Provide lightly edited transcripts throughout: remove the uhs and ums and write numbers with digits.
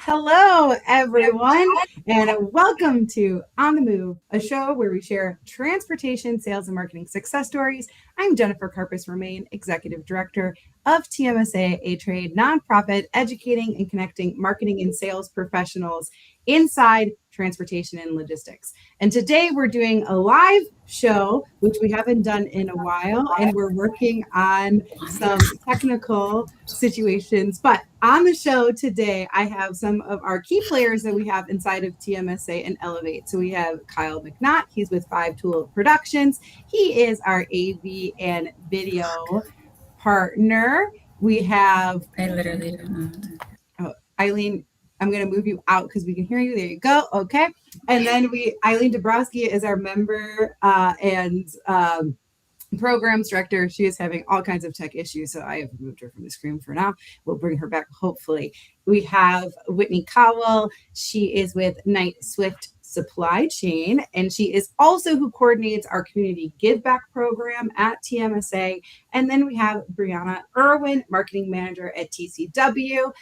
Hello, everyone, and welcome to On the Move, a show where we share transportation, sales, and marketing success stories. I'm Jennifer Karpus-Romain, Executive Director of TMSA, a trade nonprofit educating and connecting marketing and sales professionals inside transportation and logistics. And today we're doing a live show, which we haven't done in a while, and we're working on some technical situations. But on the show today, I have some of our key players that we have inside of TMSA and Elevate. So we have Kyle McNaught. He's with Five Tool Productions. He is our AV and video partner. We have I literally don't know. Eileen. I'm going to move you out because we can hear you. There you go. Okay. And then Eileen Dabrowski is our member and programs director. She is having all kinds of tech issues, so I have moved her from the screen for now. We'll bring her back hopefully. We have Whitney Cowell. She is with Knight Swift Supply Chain, and she is also who coordinates our community give back program at TMSA. And then we have Brianna Irwin, marketing manager at TCW.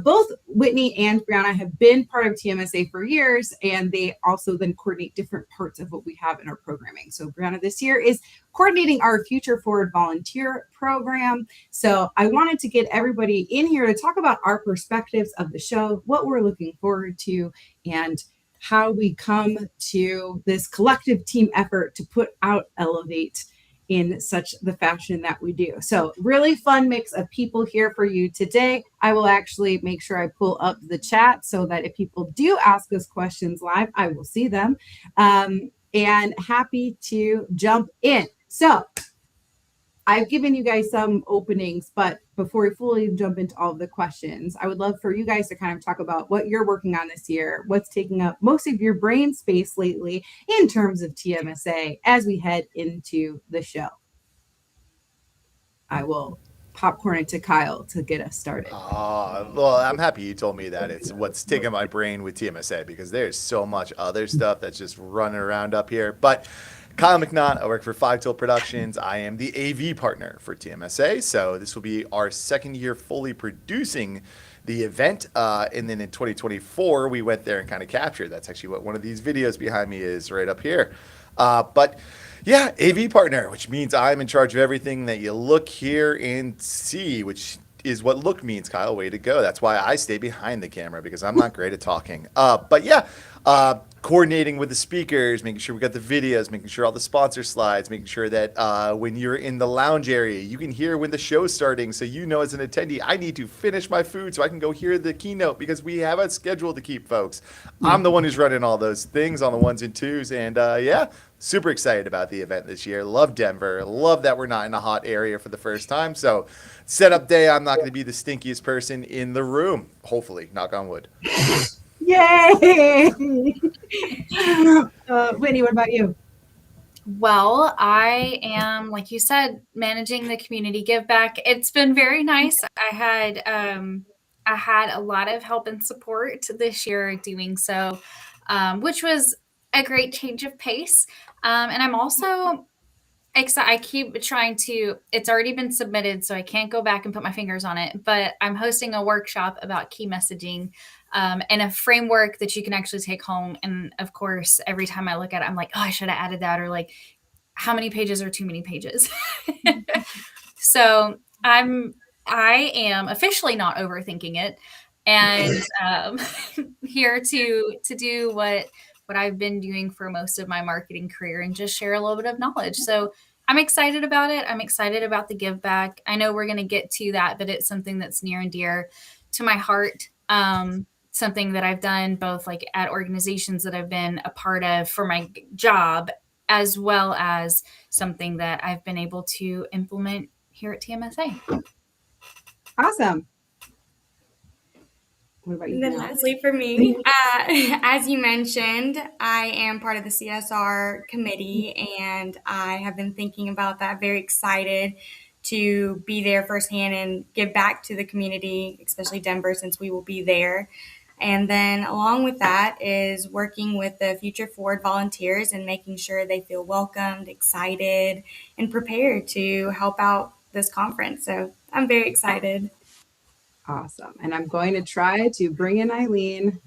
Both Whitney and Brianna have been part of TMSA for years, and they also then coordinate different parts of what we have in our programming. So Brianna this year is coordinating our Future Forward volunteer program. So I wanted to get everybody in here to talk about our perspectives of the show, what we're looking forward to, and how we come to this collective team effort to put out Elevate in such the fashion that we do. So really fun mix of people here for you today. I will actually make sure I pull up the chat so that if people do ask us questions live, I will see them. And happy to jump in. So I've given you guys some openings, but before we fully jump into all of the questions, I would love for you guys to kind of talk about what you're working on this year, what's taking up most of your brain space lately in terms of TMSA as we head into the show. I will popcorn it to Kyle to get us started. Well, I'm happy you told me that. It's what's taking my brain with TMSA because there's so much other stuff that's just running around up here. But Kyle McNaught, I work for Five Tool Productions. I am the AV partner for TMSA. So this will be our second year fully producing the event. And then in 2024, we went there and kind of captured. That's actually what one of these videos behind me is right up here. But yeah, AV partner, which means I'm in charge of everything that you look, hear, and see, which is what look means, Kyle. Way to go. That's why I stay behind the camera because I'm not great at talking. But yeah, coordinating with the speakers, making sure we got the videos, making sure all the sponsor slides, making sure that when you're in the lounge area, you can hear when the show's starting. So you know as an attendee, I need to finish my food so I can go hear the keynote because we have a schedule to keep, folks. I'm the one who's running all those things on the ones and twos. And yeah, super excited about the event this year. Love Denver. Love that we're not in a hot area for the first time. So setup day, I'm not going to be the stinkiest person in the room. Hopefully, knock on wood. Yay! Whitney, what about you? Well, I am, like you said, managing the community give back. It's been very nice. I had a lot of help and support this year doing so, which was a great change of pace. And I'm also excited. I keep trying to. It's already been submitted, so I can't go back and put my fingers on it. But I'm hosting a workshop about key messaging. And a framework that you can actually take home. And of course, every time I look at it, I'm like, oh, I should have added that, or like, how many pages are too many pages? So I am officially not overthinking it, and here to do what I've been doing for most of my marketing career and just share a little bit of knowledge. So I'm excited about it. I'm excited about the give back. I know we're going to get to that, but it's something that's near and dear to my heart. Something that I've done both like at organizations that I've been a part of for my job, as well as something that I've been able to implement here at TMSA. Awesome. What about you? And then lastly for me, as you mentioned, I am part of the CSR committee, and I have been thinking about that, very excited to be there firsthand and give back to the community, especially Denver, since we will be there. And then along with that is working with the Future Forward volunteers and making sure they feel welcomed, excited, and prepared to help out this conference. So I'm very excited. Awesome. And I'm going to try to bring in Eileen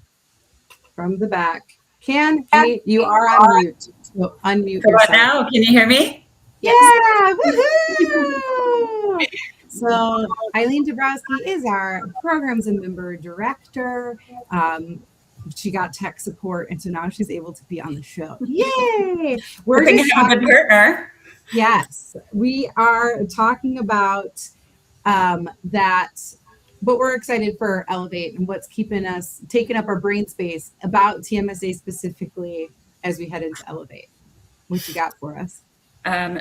from the back. You are on mute. So unmute So what yourself. now? Can you hear me? Yeah, woohoo! So Eileen Dabrowski is our programs and member director. She got tech support, and so now she's able to be on the show. Yay! We're Hoping just to have a good partner. Yes, we are talking about that. But we're excited for Elevate and what's keeping us taking up our brain space about TMSA specifically as we head into Elevate. What you got for us?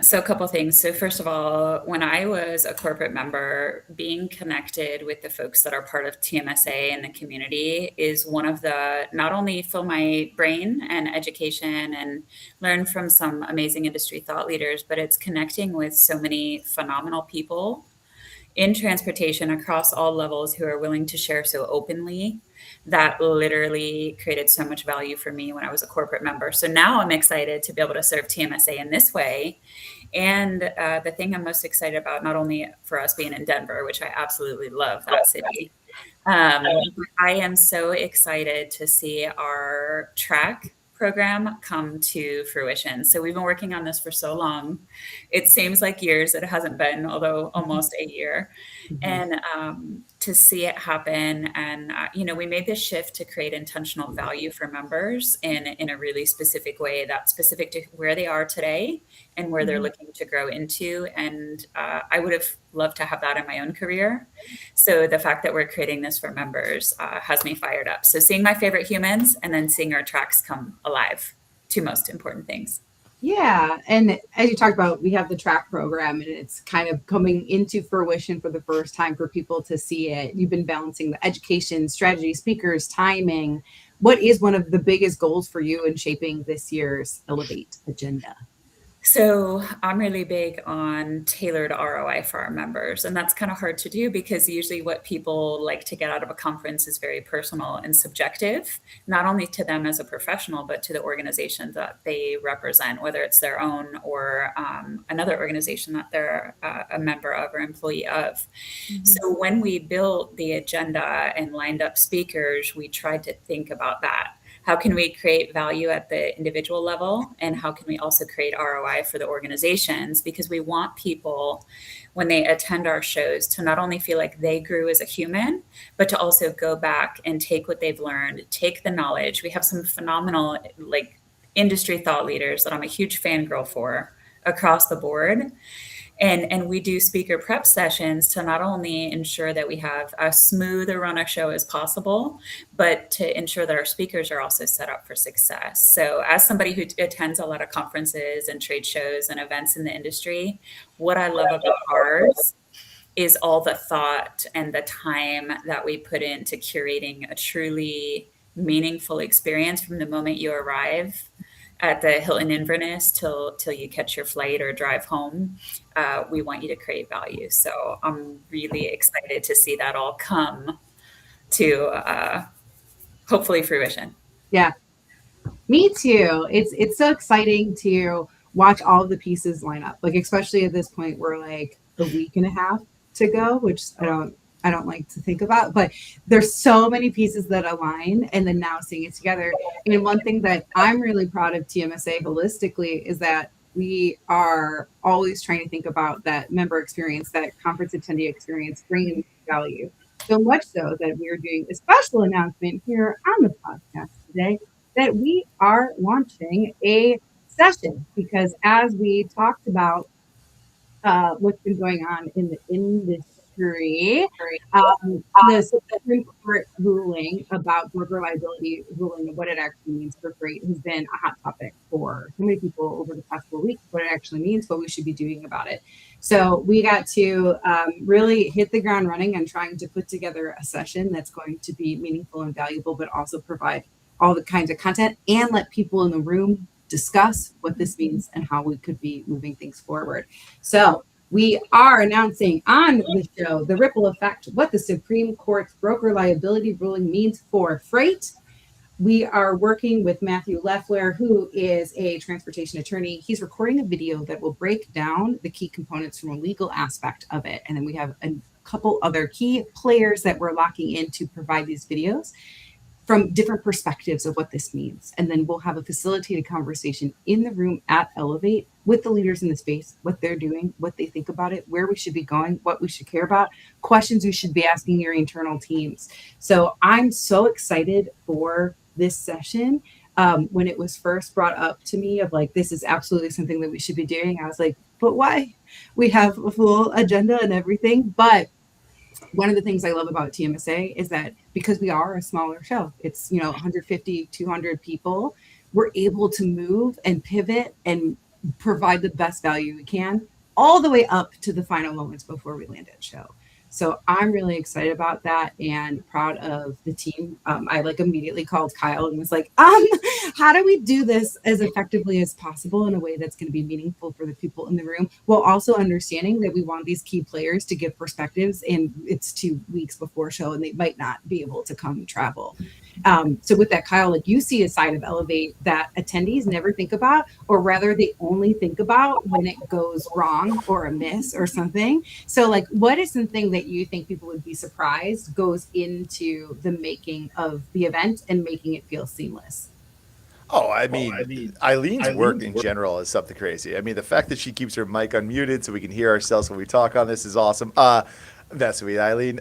So a couple things. So first of all, when I was a corporate member, being connected with the folks that are part of TMSA and the community is one of the, not only fill my brain and education and learn from some amazing industry thought leaders, but it's connecting with so many phenomenal people in transportation across all levels who are willing to share so openly. That literally created so much value for me when I was a corporate member. So now I'm excited to be able to serve TMSA in this way. And the thing I'm most excited about, not only for us being in Denver, which I absolutely love that city, I am so excited to see our track program come to fruition. So we've been working on this for so long. It seems like years. It hasn't been, although almost a year. And to see it happen. And, we made this shift to create intentional value for members in a really specific way that's specific to where they are today and where they're looking to grow into. And I would have loved to have that in my own career. So the fact that we're creating this for members has me fired up. So seeing my favorite humans and then seeing our tracks come alive, two most important things. Yeah. And as you talked about, we have the track program and it's kind of coming into fruition for the first time for people to see it. You've been balancing the education, strategy, speakers, timing. What is one of the biggest goals for you in shaping this year's Elevate agenda? So I'm really big on tailored ROI for our members. And that's kind of hard to do because usually what people like to get out of a conference is very personal and subjective, not only to them as a professional, but to the organization that they represent, whether it's their own or another organization that they're a member of or employee of. So when we built the agenda and lined up speakers, we tried to think about that. How can we create value at the individual level? And how can we also create ROI for the organizations? Because we want people, when they attend our shows, to not only feel like they grew as a human, but to also go back and take what they've learned, take the knowledge. We have some phenomenal industry thought leaders that I'm a huge fangirl for across the board. And we do speaker prep sessions to not only ensure that we have as smooth a run a show as possible, but to ensure that our speakers are also set up for success. So as somebody who attends a lot of conferences and trade shows and events in the industry, what I love about ours is all the thought and the time that we put into curating a truly meaningful experience from the moment you arrive at the Hilton Inverness till you catch your flight or drive home. We want you to create value. So I'm really excited to see that all come to hopefully fruition. Yeah, me too. It's so exciting to watch all of the pieces line up. Like, especially at this point, we're like a week and a half to go, which I don't like to think about, but there's so many pieces that align, and then now seeing it together. And one thing that I'm really proud of TMSA holistically is that we are always trying to think about that member experience, that conference attendee experience, bringing value. So much so that we are doing a special announcement here on the podcast today that we are launching a session, because as we talked about what's been going on in the industry, the Supreme Court ruling about broker liability ruling and what it actually means for freight has been a hot topic for so many people over the past 4 weeks, what it actually means, what we should be doing about it. So we got to really hit the ground running and trying to put together a session that's going to be meaningful and valuable, but also provide all the kinds of content and let people in the room discuss what this means and how we could be moving things forward. So we are announcing on the show the ripple effect, what the Supreme Court's broker liability ruling means for freight. We are working with Matthew Leffler, who is a transportation attorney. He's recording a video that will break down the key components from a legal aspect of it. And then we have a couple other key players that we're locking in to provide these videos from different perspectives of what this means. And then we'll have a facilitated conversation in the room at Elevate with the leaders in the space, what they're doing, what they think about it, where we should be going, what we should care about, questions you should be asking your internal teams. So I'm so excited for this session. When it was first brought up to me of like, this is absolutely something that we should be doing, I was like, but why? We have a full agenda and everything. But one of the things I love about TMSA is that because we are a smaller show, it's, 150, 200 people, we're able to move and pivot and provide the best value we can all the way up to the final moments before we land at show. So I'm really excited about that and proud of the team. I immediately called Kyle and was like, how do we do this as effectively as possible in a way that's going to be meaningful for the people in the room, while also understanding that we want these key players to give perspectives, and it's 2 weeks before show and they might not be able to come travel. So with that, Kyle, you see a side of Elevate that attendees never think about, or rather they only think about when it goes wrong or a miss or something. So what is something that you think people would be surprised goes into the making of the event and making it feel seamless? Oh, I mean, Eileen's work in general is something crazy. I mean, the fact that she keeps her mic unmuted so we can hear ourselves when we talk on this is awesome. That's sweet, Eileen.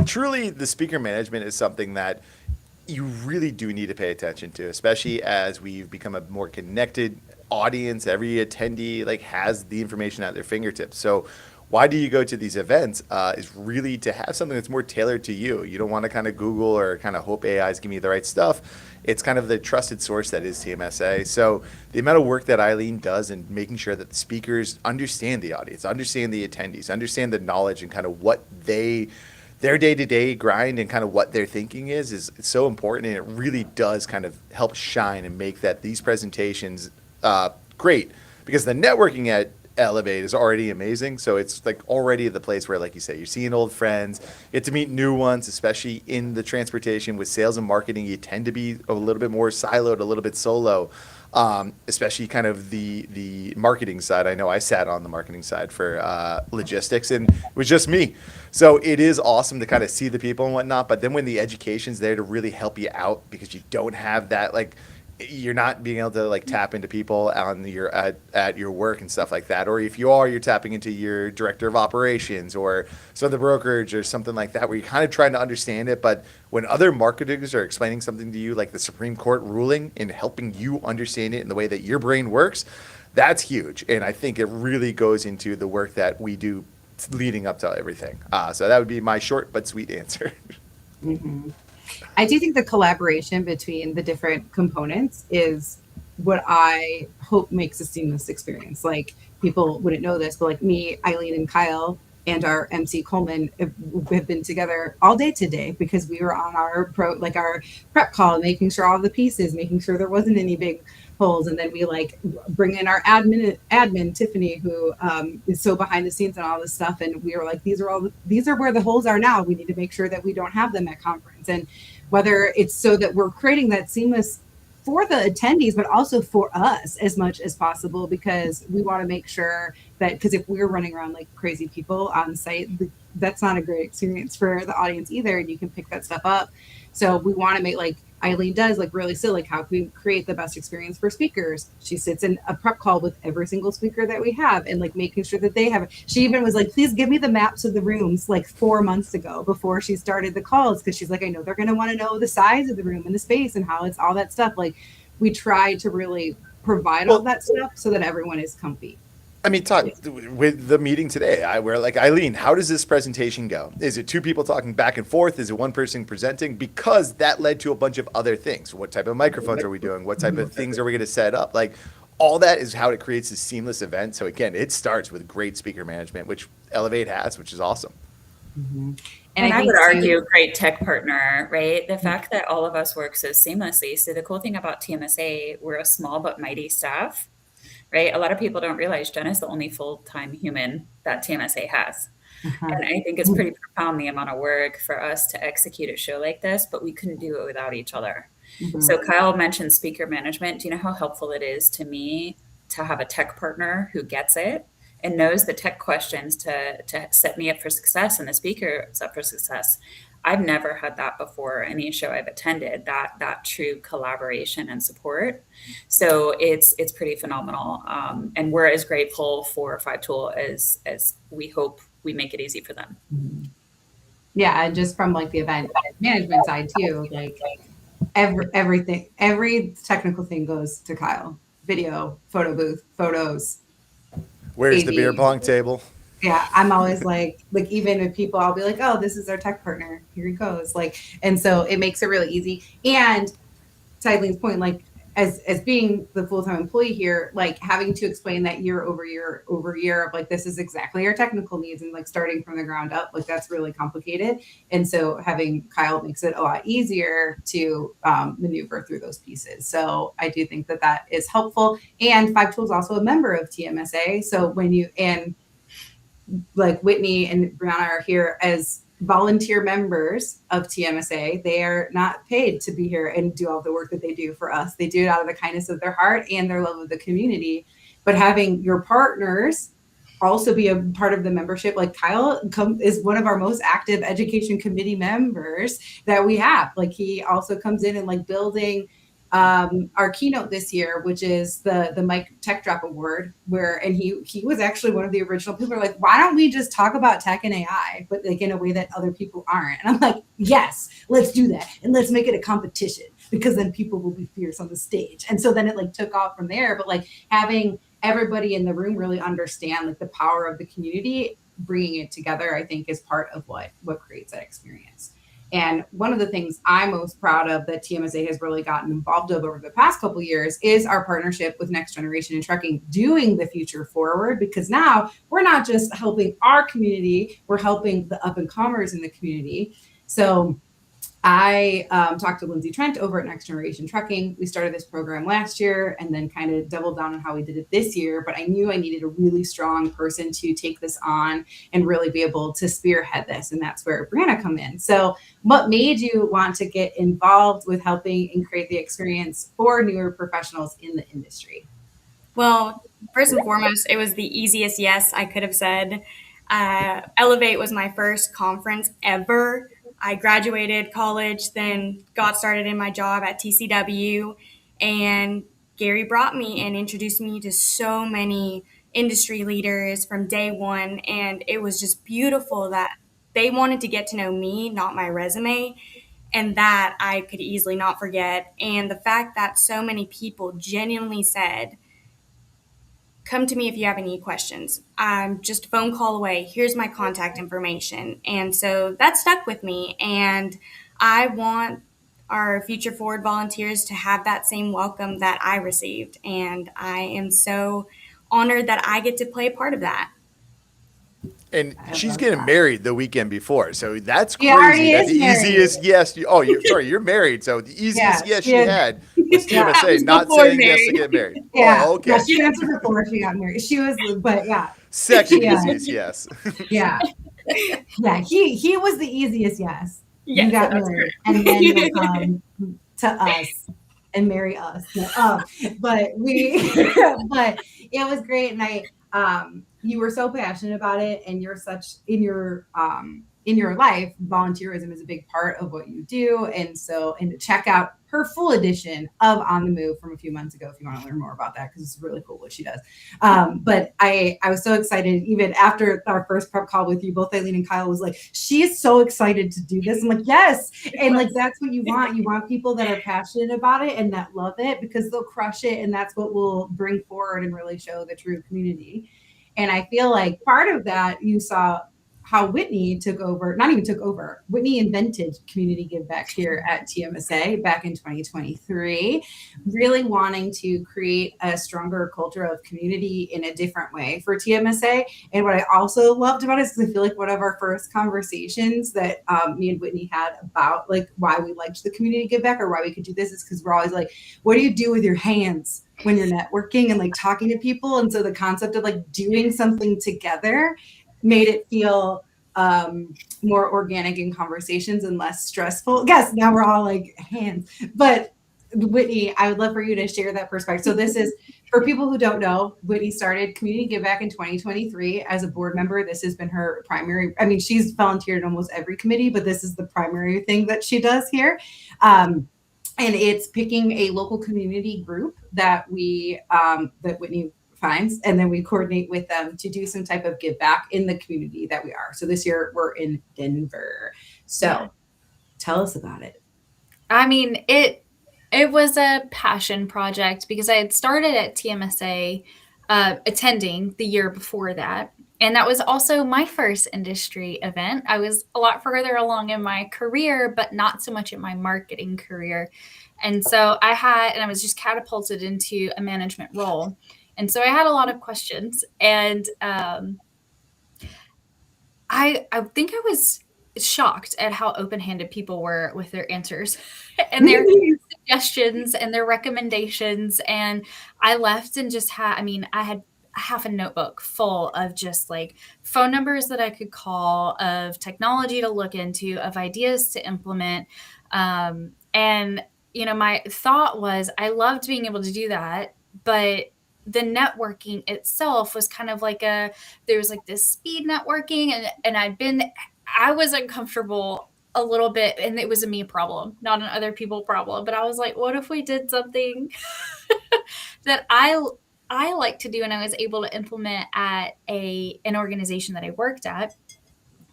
Truly, the speaker management is something that you really do need to pay attention to, especially as we've become a more connected audience. Every attendee has the information at their fingertips. So why do you go to these events is really to have something that's more tailored to you. You don't want to kind of Google or kind of hope AI is giving you the right stuff. It's kind of the trusted source that is TMSA. So the amount of work that Eileen does in making sure that the speakers understand the audience, understand the attendees, understand the knowledge and kind of what their day-to-day grind and kind of what their thinking is so important, and it really does kind of help shine and make that these presentations great, because the networking at Elevate is already amazing. So it's already the place where, like you say, you're seeing old friends, get to meet new ones, especially in the transportation. With sales and marketing, you tend to be a little bit more siloed, a little bit solo, especially kind of the marketing side. I know I sat on the marketing side for logistics, and it was just me. So it is awesome to kind of see the people and whatnot. But then when the education's there to really help you out, because you don't have that, you're not being able to tap into people on your at your work and stuff like that. Or if you are, you're tapping into your director of operations or some of the brokerage or something like that, where you're kind of trying to understand it. But when other marketers are explaining something to you, like the Supreme Court ruling, and helping you understand it in the way that your brain works, that's huge. And I think it really goes into the work that we do leading up to everything. So that would be my short but sweet answer. Mm-hmm. I do think the collaboration between the different components is what I hope makes a seamless experience. People wouldn't know this, but me, Eileen, and Kyle, and our MC Coleman have been together all day today because we were on our our prep call, making sure all the pieces, making sure there wasn't any big holes, and then we bring in our admin Tiffany, who is so behind the scenes and all this stuff, and we were these are where the holes are now. We need to make sure that we don't have them at conference, and whether it's so that we're creating that seamless for the attendees, but also for us as much as possible, because we want to make sure that, because if we're running around like crazy people on site, that's not a great experience for the audience either, and you can pick that stuff up. So we want to make, Eileen does, really silly, how can we create the best experience for speakers? She sits in a prep call with every single speaker that we have, and making sure that they have it. She even was please give me the maps of the rooms 4 months ago before she started the calls, because she's I know they're going to want to know the size of the room and the space and how it's all that stuff. We try to really provide all that stuff so that everyone is comfy. I mean, Todd, with the meeting today, we're Eileen, how does this presentation go? Is it two people talking back and forth? Is it one person presenting? Because that led to a bunch of other things. What type of microphones are we doing? What type of things are we going to set up? All that is how it creates a seamless event. So again, it starts with great speaker management, which Elevate has, which is awesome. Mm-hmm. And I would argue great tech partner, right? The fact that all of us work so seamlessly. So the cool thing about TMSA, we're a small but mighty staff. Right? A lot of people don't realize Jen is the only full-time human that TMSA has. Uh-huh. And I think it's pretty profound, the amount of work for us to execute a show like this, but we couldn't do it without each other. Mm-hmm. So Kyle mentioned speaker management. Do you know how helpful it is to me to have a tech partner who gets it and knows the tech questions to set me up for success and the speaker is up for success. I've never had that before any show I've attended, that true collaboration and support. So it's pretty phenomenal. And we're as grateful for Five Tool as we hope we make it easy for them. Yeah, and just from like the event management side too, like everything, every technical thing goes to Kyle. Video, photo booth, photos. Where's AV. the beer pong table? Yeah, I'm always like even with people, I'll be like, oh, this is our tech partner. Here he goes. Like, and so it makes it really easy. And to Eileen's point, like as being the full-time employee here, like having to explain that year over year of like, this is exactly our technical needs and like starting from the ground up, like that's really complicated. And so having Kyle makes it a lot easier to maneuver through those pieces. So I do think that that is helpful. And Five Tool is also a member of TMSA. So when you, and like Whitney and Brianna are here as volunteer members of TMSA. They are not paid to be here and do all the work that they do for us. They do it out of the kindness of their heart and their love of the community. But having your partners also be a part of the membership, like Kyle is one of our most active education committee members that we have. Like he also comes in and like building our keynote this year, which is the Mike Tech Drop Award, and he was actually one of the original people who are like, why don't we just talk about tech and AI, but like in a way that other people aren't? And I'm like, yes, let's do that. And let's make it a competition because then people will be fierce on the stage. And so then it like took off from there. But like having everybody in the room really understand like the power of the community, bringing it together, I think is part of what creates that experience. And one of the things I'm most proud of that TMSA has really gotten involved of over the past couple of years is our partnership with Next Generation in Trucking, doing the future forward, because now we're not just helping our community, we're helping the up and comers in the community. So I talked to Lindsay Trent over at Next Generation Trucking. We started this program last year and then kind of doubled down on how we did it this year. But I knew I needed a really strong person to take this on and really be able to spearhead this. And that's where Brianna come in. So what made you want to get involved with helping and create the experience for newer professionals in the industry? Well, first and foremost, it was the easiest yes I could have said. Elevate was my first conference ever. I graduated college, then got started in my job at TCW, and Gary brought me and introduced me to so many industry leaders from day one, and it was just beautiful that they wanted to get to know me, not my resume, and that I could easily not forget. And the fact that so many people genuinely said, come to me if you have any questions. I'm just a phone call away. Here's my contact information. And so that stuck with me. And I want our Future Forward volunteers to have that same welcome that I received. And I am so honored that I get to play a part of that. And she's getting married the weekend before, so that's She already crazy. That's is the married. easiest yes. You're married, so the easiest yes she had was That TMSA, was not before saying yes to married. get married. Yeah. Oh, okay. Yeah, she answered before she got married. She was, but yeah. Second Yeah. easiest yes. Yeah. Yeah. He was the easiest yes. Yes, You got that's married. And then you'll come to us and marry us. But but it was great. And you were so passionate about it, and you're such in your life, volunteerism is a big part of what you do. And to check out her full edition of On the Move from a few months ago if you want to learn more about that, because it's really cool what she does. But I was so excited, even after our first prep call with you, both Eileen and Kyle was like, she is so excited to do this. I'm like, yes. And like, that's what you want. You want people that are passionate about it and that love it, because they'll crush it. And that's what will bring forward and really show the true community. And I feel like part of that, you saw how Whitney Whitney invented community give back here at TMSA back in 2023, really wanting to create a stronger culture of community in a different way for TMSA. And what I also loved about it is because I feel like one of our first conversations that me and Whitney had about like why we liked the community give back or why we could do this is because we're always like, what do you do with your hands when you're networking and like talking to people? And so the concept of like doing something together made it feel more organic in conversations and less stressful. Yes, now we're all like hands. But Whitney, I would love for you to share that perspective. So this is For people who don't know, Whitney started Community Give Back in 2023 as a board member. This has been her primary. I mean, she's volunteered in almost every committee, but this is the primary thing that she does here. And it's picking a local community group that that Whitney finds, and then we coordinate with them to do some type of give back in the community that we are. So this year we're in Denver. So tell us about it. I mean, it was a passion project because I had started at TMSA attending the year before that. And that was also my first industry event. I was a lot further along in my career, but not so much in my marketing career. And so I was just catapulted into a management role. And so I had a lot of questions. And I think I was shocked at how open-handed people were with their answers and their suggestions and their recommendations. And I left and just I had half a notebook full of just like phone numbers that I could call, of technology to look into, of ideas to implement. And, my thought was I loved being able to do that, but the networking itself was kind of like there was like this speed networking, and I was uncomfortable a little bit, and it was a me problem, not an other people problem. But I was like, what if we did something that I like to do, and I was able to implement at an organization that I worked at.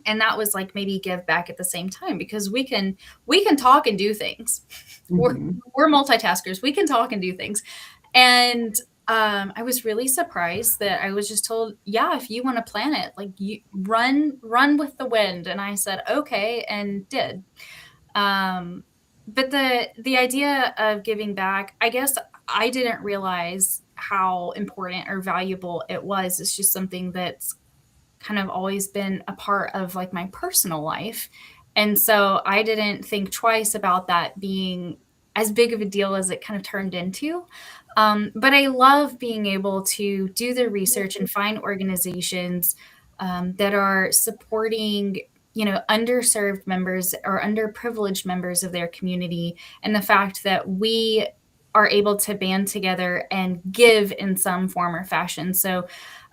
And that was like maybe give back at the same time, because we can talk and do things. Mm-hmm. We're multitaskers. We can talk and do things. And I was really surprised that I was just told, yeah, if you want to plan it, like you run with the wind. And I said, okay, and did. But the idea of giving back, I guess I didn't realize how important or valuable it was. It's just something that's kind of always been a part of like my personal life. And so I didn't think twice about that being as big of a deal as it kind of turned into. But I love being able to do the research and find organizations that are supporting, underserved members or underprivileged members of their community. And the fact that we are able to band together and give in some form or fashion. So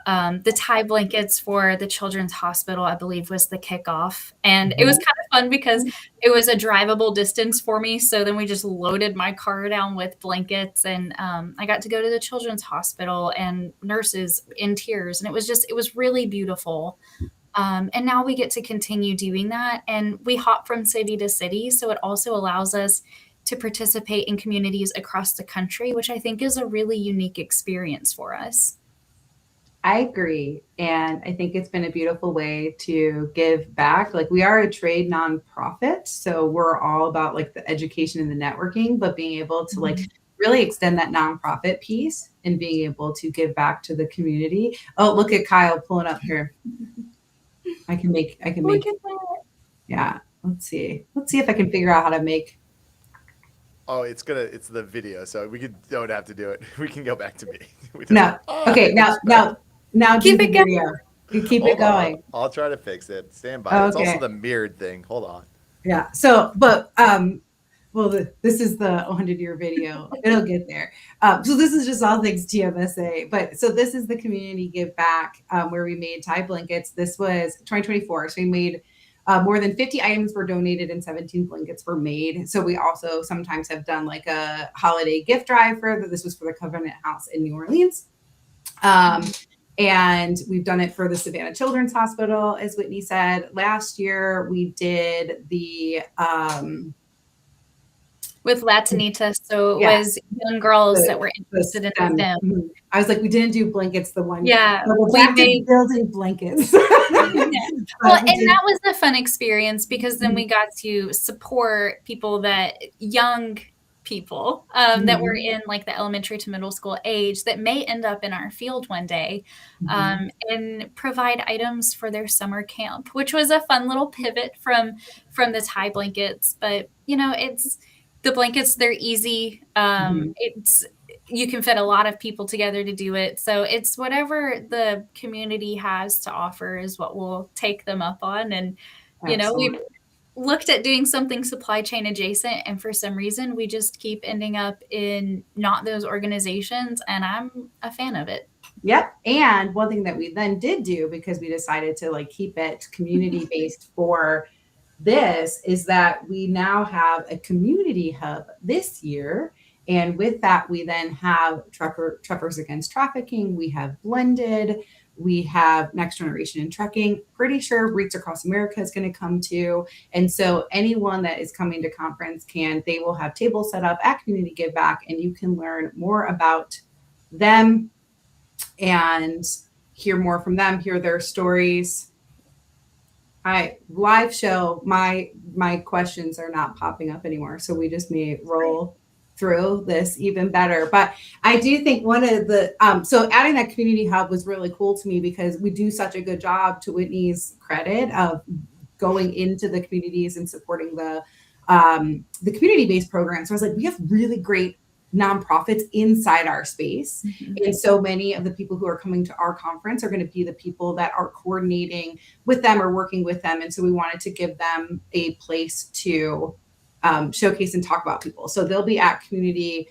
the tie blankets for the Children's Hospital, I believe, was the kickoff. And it was kind of fun because it was a drivable distance for me. So then we just loaded my car down with blankets, and I got to go to the Children's Hospital and nurses in tears. And it was really beautiful. And now we get to continue doing that. And we hop from city to city. So it also allows us to participate in communities across the country, which I think is a really unique experience for us. I agree. And I think it's been a beautiful way to give back. Like, we are a trade nonprofit, so we're all about like the education and the networking, but being able to like really extend that nonprofit piece and being able to give back to the community. Oh, look at Kyle pulling up here. I can make, yeah. Let's see if I can figure out how to make. Oh, it's the video, so don't have to do it. We can go back to me. No. Okay. Now keep it going. You keep it going. I'll try to fix it. Stand by. Okay. It's also the mirrored thing. Hold on. Yeah. So, but this is the 100-year video. It'll get there. So this is just all things TMSA. But so this is the community give back where we made tie blankets. This was 2024. So we made more than 50 items were donated and 17 blankets were made. So we also sometimes have done like a holiday gift drive this was for the Covenant House in New Orleans. And we've done it for the Savannah Children's Hospital, as Whitney said. Last year we did the with Latinita, so it was young girls that were interested in them. I was like, we didn't do blankets the one year. We made building blankets. Well, and that was a fun experience because then we got to support young people that were in like the elementary to middle school age that may end up in our field one day, and provide items for their summer camp, which was a fun little pivot from the tie blankets. But it's the blankets, they're easy. You can fit a lot of people together to do it. So it's whatever the community has to offer is what we'll take them up on. And, looked at doing something supply chain adjacent, and for some reason we just keep ending up in not those organizations, and I'm a fan of it. Yep. And one thing that we then did do, because we decided to like keep it community based for this, is that we now have a community hub this year. And with that, we then have Truckers Against Trafficking. We have Blended. We have Next Generation in Trucking. Pretty sure Reach Across America is going to come too. And so anyone that is coming to conference they will have tables set up at Community Give Back, and you can learn more about them and hear more from them, hear their stories. Live show, my questions are not popping up anymore, so we just may roll through this even better. But I do think one of the so adding that community hub was really cool to me, because we do such a good job, to Whitney's credit, of going into the communities and supporting the community-based programs. So I was like, we have really great nonprofits inside our space. Mm-hmm. And so many of the people who are coming to our conference are going to be the people that are coordinating with them or working with them. And so we wanted to give them a place to showcase and talk about people. So they'll be at Community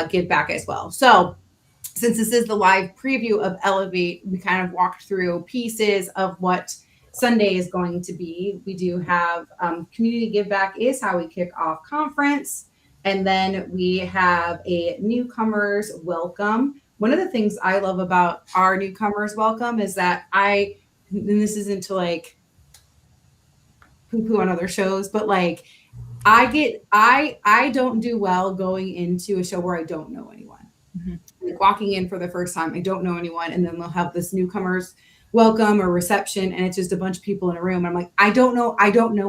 Give Back as well. So since this is the live preview of Elevate, we kind of walked through pieces of what Sunday is going to be. We do have Community Give Back is how we kick off conference. And then we have a newcomers welcome. One of the things I love about our newcomers welcome is that and this isn't to like poo-poo on other shows, but like I don't do well going into a show where I don't know anyone. Mm-hmm. Like walking in for the first time, I don't know anyone, and then they'll have this newcomers welcome or reception, and it's just a bunch of people in a room. I'm like, I don't know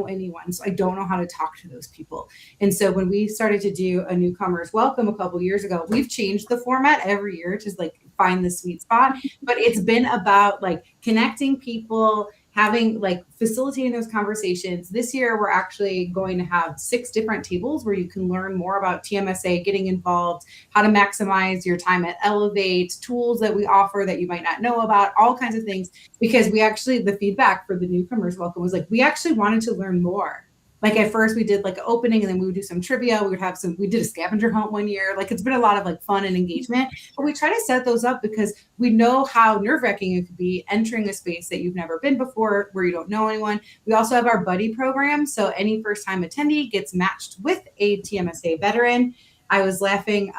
anyone, so I don't know how to talk to those people. And so when we started to do a newcomers welcome a couple years ago, we've changed the format every year to like find the sweet spot, but it's been about like connecting people, having like facilitating those conversations. This year, we're actually going to have 6 different tables where you can learn more about TMSA, getting involved, how to maximize your time at Elevate, tools that we offer that you might not know about, all kinds of things. Because the feedback for the newcomers welcome was like, we actually wanted to learn more. Like at first we did like an opening, and then we would do some trivia. We did a scavenger hunt one year. Like it's been a lot of like fun and engagement, but we try to set those up because we know how nerve-wracking it could be entering a space that you've never been before, where you don't know anyone. We also have our buddy program. So any first time attendee gets matched with a TMSA veteran. I was laughing.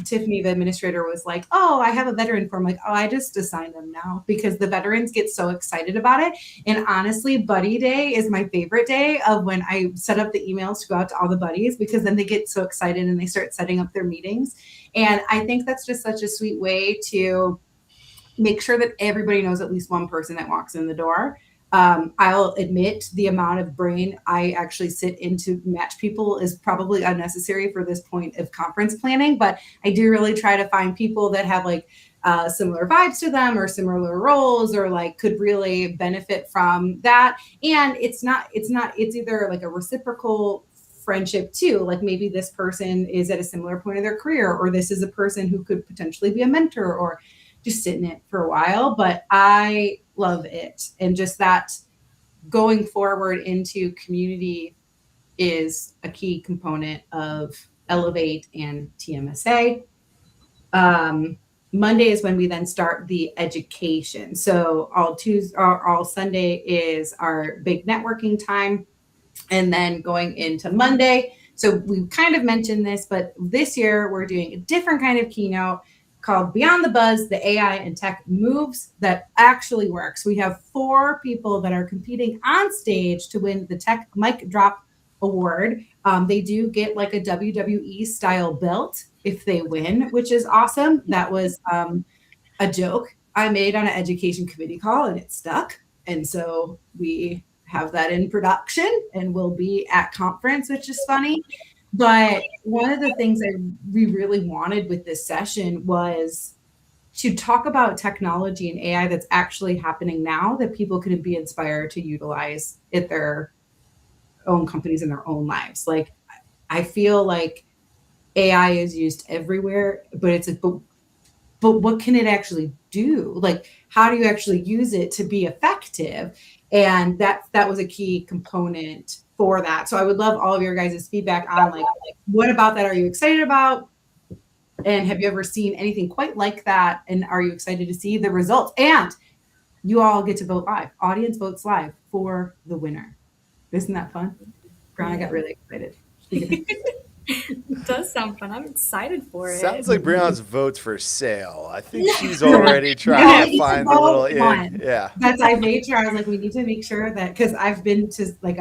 Tiffany, the administrator, was like, oh, I have a veteran form. Like, oh, I just assign them now, because the veterans get so excited about it. And honestly, buddy day is my favorite day of when I set up the emails to go out to all the buddies, because then they get so excited and they start setting up their meetings. And I think that's just such a sweet way to make sure that everybody knows at least one person that walks in the door. I'll admit the amount of brain I actually sit in to match people is probably unnecessary for this point of conference planning, but I do really try to find people that have like similar vibes to them or similar roles, or like could really benefit from that. And it's either like a reciprocal friendship too. Like maybe this person is at a similar point of their career, or this is a person who could potentially be a mentor, or just sit in it for a while. But I love it. And just that going forward into community is a key component of Elevate and TMSA. Monday is when we then start the education. So all Sunday is our big networking time. And then going into Monday. So we kind of mentioned this, but this year we're doing a different kind of keynote called Beyond the Buzz, the AI and Tech Moves That Actually Works. We have 4 people that are competing on stage to win the Tech Mic Drop Award. They do get like a WWE style belt if they win, which is awesome. That was a joke I made on an education committee call, and it stuck. And so we have that in production, and we'll be at conference, which is funny. But one of the things we really wanted with this session was to talk about technology and AI that's actually happening now that people can be inspired to utilize at their own companies in their own lives. Like, I feel like AI is used everywhere, but it's like, but what can it actually do? Like, how do you actually use it to be effective? And that was a key component for that. So I would love all of your guys' feedback on like what about that are you excited about? And have you ever seen anything quite like that? And are you excited to see the results? And you all get to vote live. Audience votes live for the winner. Isn't that fun? Brianna got really excited. It does sound fun. I'm excited for it. Sounds like Brianna's vote's for sale. I think she's already trying to find a little in. Yeah. That's I made sure I was like, we need to make sure that because I've been to like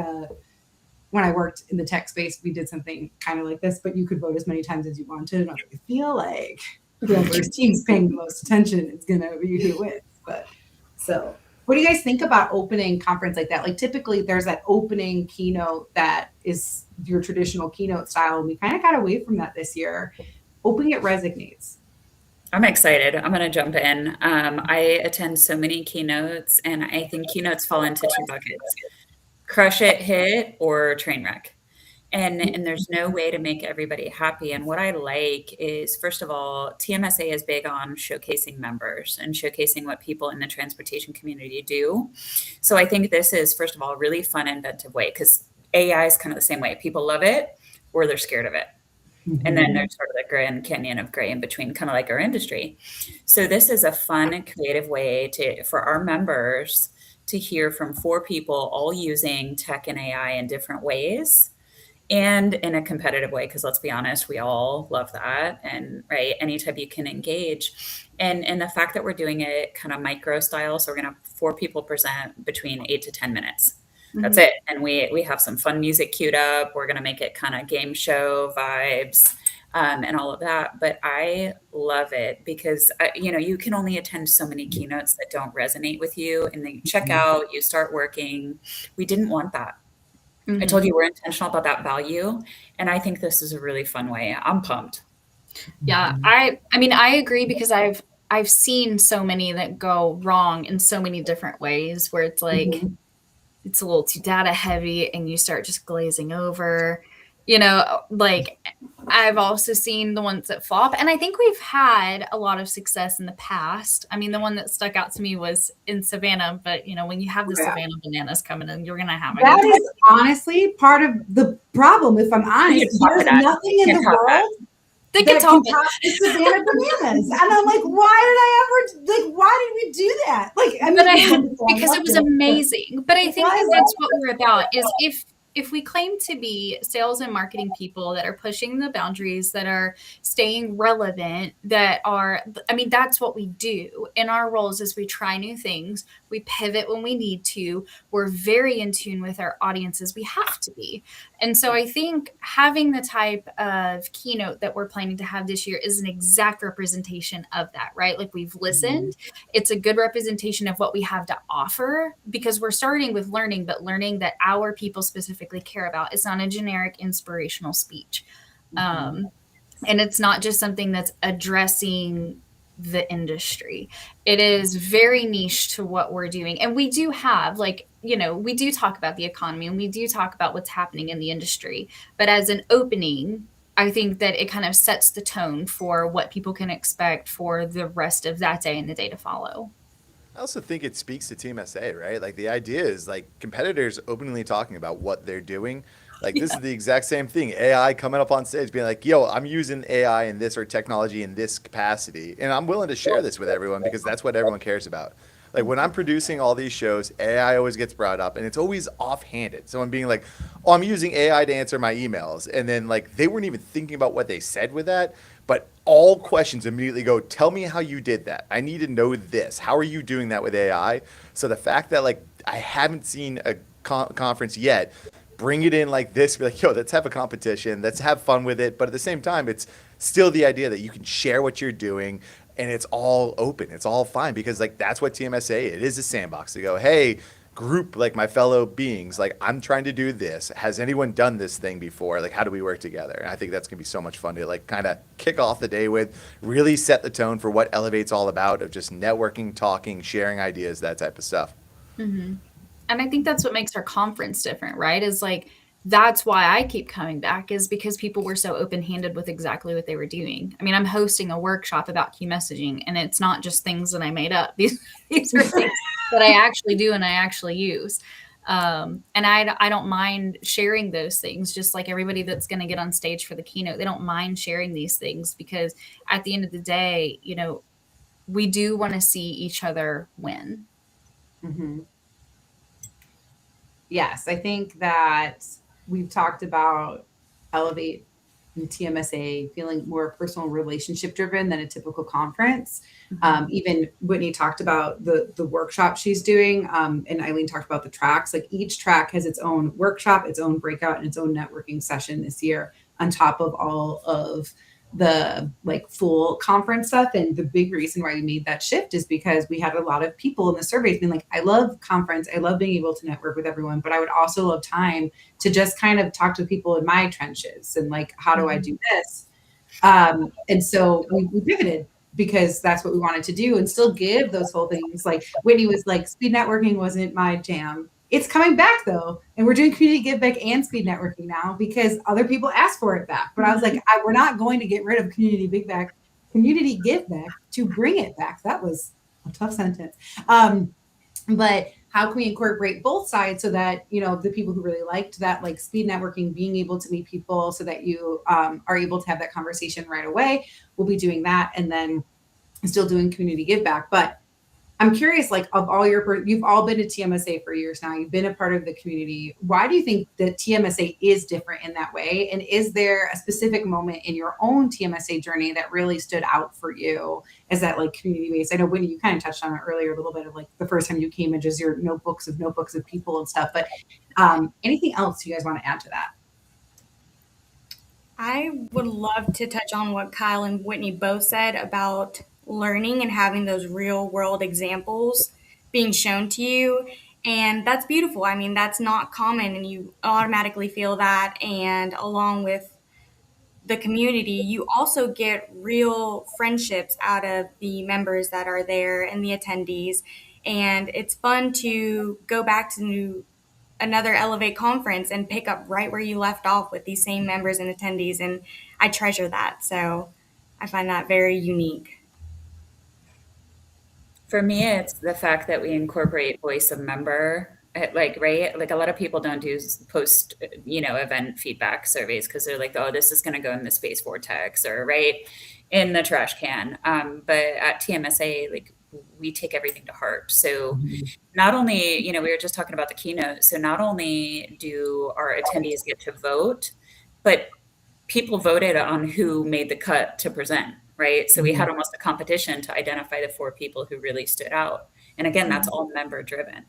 when I worked in the tech space, we did something kind of like this, but you could vote as many times as you wanted. And I feel like whoever's team's paying the most attention is gonna be who wins. But so what do you guys think about opening conference like that? Like typically there's that opening keynote that is your traditional keynote style. We kind of got away from that this year. Hoping it resonates. I'm excited. I'm going to jump in. I attend so many keynotes, and I think keynotes fall into two buckets: crush it, hit, or train wreck. And there's no way to make everybody happy. And what I like is, first of all, TMSA is big on showcasing members and showcasing what people in the transportation community do. So I think this is, first of all, a really fun, inventive way, because AI is kind of the same way. People love it or they're scared of it. And then there's sort of the Grand Canyon of gray in between, kind of like our industry. So this is a fun and creative way for our members to hear from 4 people all using tech and AI in different ways and in a competitive way. Because let's be honest, we all love that. And right, anytime you can engage. And the fact that we're doing it kind of micro style. So we're going to have 4 people present between 8 to 10 minutes. That's it. And we have some fun music queued up. We're going to make it kind of game show vibes and all of that. But I love it because, you can only attend so many keynotes that don't resonate with you. And then you check out, you start working. We didn't want that. I told you we're intentional about that value. And I think this is a really fun way. I'm pumped. Yeah, I mean, I agree because I've seen so many that go wrong in so many different ways where it's like, it's a little too data heavy and you start just glazing over, like I've also seen the ones that flop. And I think we've had a lot of success in the past. I mean, the one that stuck out to me was in Savannah, but when you have the Savannah bananas coming in, you're going to have that is honestly part of the problem. If I'm honest, there's nothing in the world that can top the Savannah bananas. And I'm like, why did we do that? Like, because it was amazing. But I think that's what we're about is if we claim to be sales and marketing people that are pushing the boundaries, that are staying relevant, that's what we do in our roles as we try new things. We pivot when we need to. We're very in tune with our audiences. We have to be. And so I think having the type of keynote that we're planning to have this year is an exact representation of that, right? Like we've listened. It's a good representation of what we have to offer because we're starting with learning, but learning that our people specifically care about. It's not a generic inspirational speech. And it's not just something that's addressing the industry. It is very niche to what we're doing. And we do have we do talk about the economy and we do talk about what's happening in the industry. But as an opening, I think that it kind of sets the tone for what people can expect for the rest of that day and the day to follow. I also think it speaks to TMSA, right? Like the idea is like competitors openly talking about what they're doing. Like this is the exact same thing. AI coming up on stage being like, yo, I'm using AI in this or technology in this capacity. And I'm willing to share this with everyone because that's what everyone cares about. Like when I'm producing all these shows, AI always gets brought up and it's always offhanded. Someone being like, oh, I'm using AI to answer my emails. And then like they weren't even thinking about what they said with that. But all questions immediately go, tell me how you did that. I need to know this. How are you doing that with AI? So the fact that like I haven't seen a conference yet, bring it in like this, be like, yo, let's have a competition. Let's have fun with it. But at the same time, it's still the idea that you can share what you're doing and it's all open. It's all fine because like that's what TMSA is. It is a sandbox to go, hey, group, like my fellow beings, like I'm trying to do this. Has anyone done this thing before? Like how do we work together? And I think that's gonna be so much fun to like kind of kick off the day with, really set the tone for what Elevate's all about of just networking, talking, sharing ideas, that type of stuff. And I think that's what makes our conference different, right? Is like, that's why I keep coming back is because people were so open-handed with exactly what they were doing. I mean, I'm hosting a workshop about key messaging and it's not just things that I made up. These are things that I actually do and I actually use. And I don't mind sharing those things, just like everybody that's going to get on stage for the keynote. They don't mind sharing these things because at the end of the day, you know, we do want to see each other win. Mm-hmm. Yes, I think that we've talked about Elevate and TMSA feeling more personal relationship driven than a typical conference. Even Whitney talked about the workshop she's doing, and Eileen talked about the tracks. Like each track has its own workshop, its own breakout, and its own networking session this year, on top of all of the like full conference stuff. And the big reason why we made that shift is because we had a lot of people in the surveys being like, I love conference, I love being able to network with everyone, but I would also love time to just kind of talk to people in my trenches and like, how do I do this? And so we pivoted because that's what we wanted to do and still give those whole things. Like Whitney was like, speed networking wasn't my jam. It's coming back though. And we're doing community give back and speed networking now because other people asked for it back. But I was like, we're not going to get rid of community give back to bring it back. That was a tough sentence. But how can we incorporate both sides so that, you know, the people who really liked that, like speed networking, being able to meet people so that you are able to have that conversation right away, we'll be doing that. And then still doing community give back. But I'm curious, like of all you've all been to TMSA for years now, you've been a part of the community. Why do you think that TMSA is different in that way? And is there a specific moment in your own TMSA journey that really stood out for you as that like community based? I know Whitney, you kind of touched on it earlier a little bit of like the first time you came and just your notebooks of people and stuff, but anything else you guys want to add to that? I would love to touch on what Kyle and Whitney both said about learning and having those real world examples being shown to you. And that's beautiful. I mean, that's not common, and you automatically feel that. And along with the community, you also get real friendships out of the members that are there and the attendees. And it's fun to go back to another Elevate conference and pick up right where you left off with these same members and attendees. And I treasure that. So I find that very unique. For me, it's the fact that we incorporate voice of member. Like, right? Like a lot of people don't do post, event feedback surveys because they're like, oh, this is going to go in the space vortex or right in the trash can. But at TMSA, like we take everything to heart. So not only, we were just talking about the keynote. So not only do our attendees get to vote, but people voted on who made the cut to present. Right. So we had almost a competition to identify the 4 people who really stood out. And again, that's all member driven.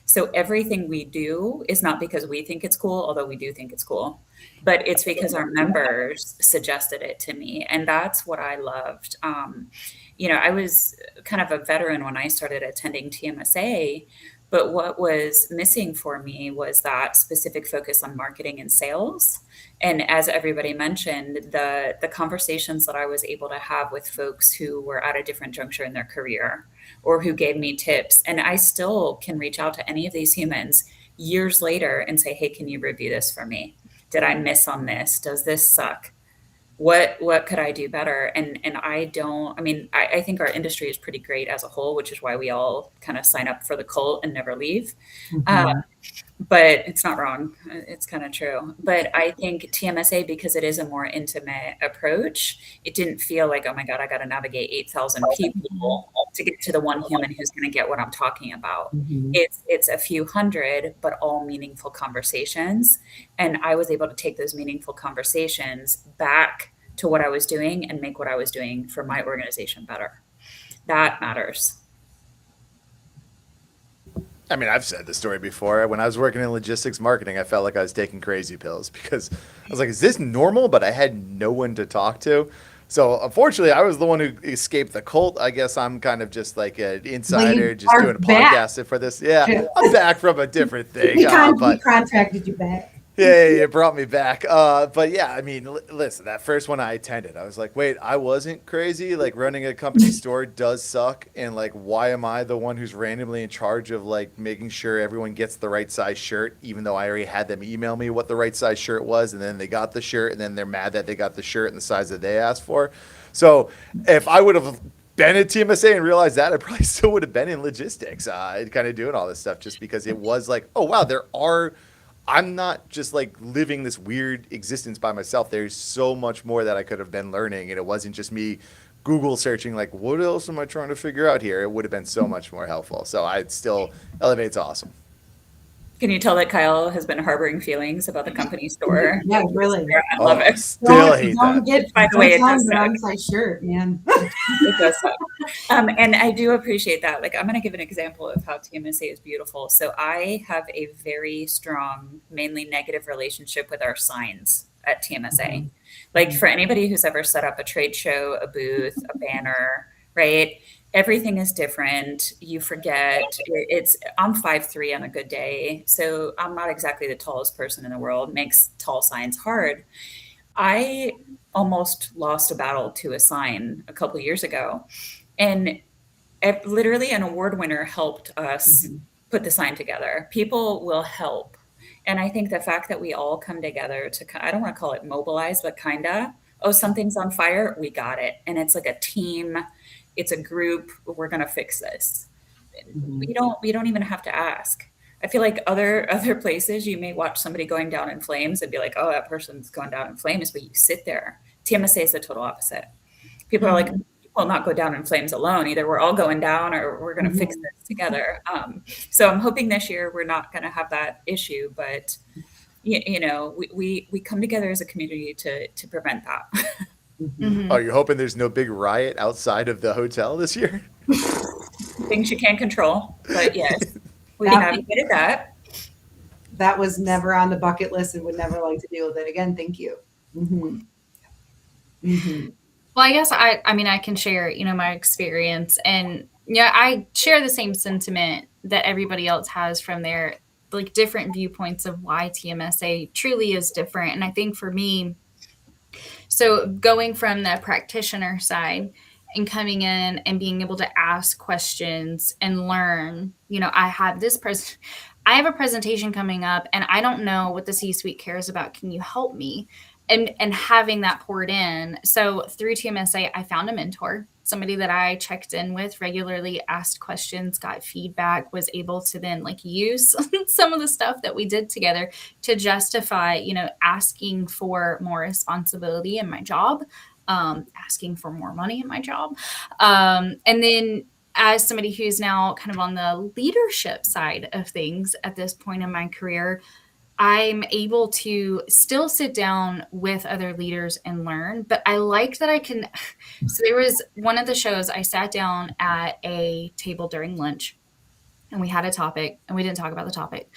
So everything we do is not because we think it's cool, although we do think it's cool, but it's because our members suggested it to me. And that's what I loved. I was kind of a veteran when I started attending TMSA, but what was missing for me was that specific focus on marketing and sales. And as everybody mentioned, the conversations that I was able to have with folks who were at a different juncture in their career or who gave me tips. And I still can reach out to any of these humans years later and say, hey, can you review this for me? Did I miss on this? Does this suck? What could I do better? And I think our industry is pretty great as a whole, which is why we all kind of sign up for the cult and never leave. But it's not wrong. It's kind of true. But I think TMSA, because it is a more intimate approach, it didn't feel like, oh my God, I got to navigate 8,000 people to get to the one human who's going to get what I'm talking about. It's a few hundred, but all meaningful conversations. And I was able to take those meaningful conversations back to what I was doing and make what I was doing for my organization better. That matters. I mean, I've said the story before. When I was working in logistics marketing, I felt like I was taking crazy pills because I was like, is this normal? But I had no one to talk to. So unfortunately, I was the one who escaped the cult. I guess I'm kind of just like an insider, just doing a podcast for this. Yeah, I'm back from a different thing. We contracted you back. Yeah, it brought me back. But yeah, I mean, listen, that first one I attended, I was like, wait, I wasn't crazy. Like running a company store does suck. And like, why am I the one who's randomly in charge of like making sure everyone gets the right size shirt, even though I already had them email me what the right size shirt was. And then they got the shirt and then they're mad that they got the shirt in the size that they asked for. So if I would have been at TMSA and realized that, I probably still would have been in logistics, kind of doing all this stuff, just because it was like, oh wow, I'm not just like living this weird existence by myself. There's so much more that I could have been learning, and it wasn't just me Google searching like, what else am I trying to figure out here? It would have been so much more helpful. So Elevate's awesome. Can you tell that Kyle has been harboring feelings about the company store? Yeah, really. I love it. Still hate Don't that. By the way, it does the wrong size shirt, man. It does suck. And I do appreciate that. Like, I'm going to give an example of how TMSA is beautiful. So I have a very strong, mainly negative relationship with our signs at TMSA. Like, for anybody who's ever set up a trade show, a booth, a banner, right? Everything is different. You forget. I'm 5'3" on a good day, so I'm not exactly the tallest person in the world. Makes tall signs hard. I almost lost a battle to a sign a couple of years ago, and literally an award winner helped us put the sign together. People will help, and I think the fact that we all come together to—I don't want to call it mobilize, but kinda. Oh, something's on fire. We got it, and it's like a team. It's a group. We're going to fix this. We don't even have to ask. I feel like other places you may watch somebody going down in flames and be like, oh, that person's going down in flames, but you sit there. TMSA is the total opposite. People are like, well, not go down in flames alone. Either we're all going down or we're going to fix this together. So I'm hoping this year we're not going to have that issue, but we come together as a community to prevent that. Are you hoping there's no big riot outside of the hotel this year? Things you can't control, but yes, we navigated that. That was never on the bucket list and would never like to deal with it again. Thank you. Well, I guess I can share, my experience, and I share the same sentiment that everybody else has from their like different viewpoints of why TMSA truly is different. And I think for me, so going from the practitioner side and coming in and being able to ask questions and learn, I have a presentation coming up and I don't know what the C-suite cares about. Can you help me? And having that poured in. So through TMSA, I found a mentor, somebody that I checked in with regularly, asked questions, got feedback, was able to then use some of the stuff that we did together to justify, asking for more responsibility in my job, asking for more money in my job. And then as somebody who's now kind of on the leadership side of things at this point in my career, I'm able to still sit down with other leaders and learn, but I like that I can. So there was one of the shows I sat down at a table during lunch and we had a topic and we didn't talk about the topic,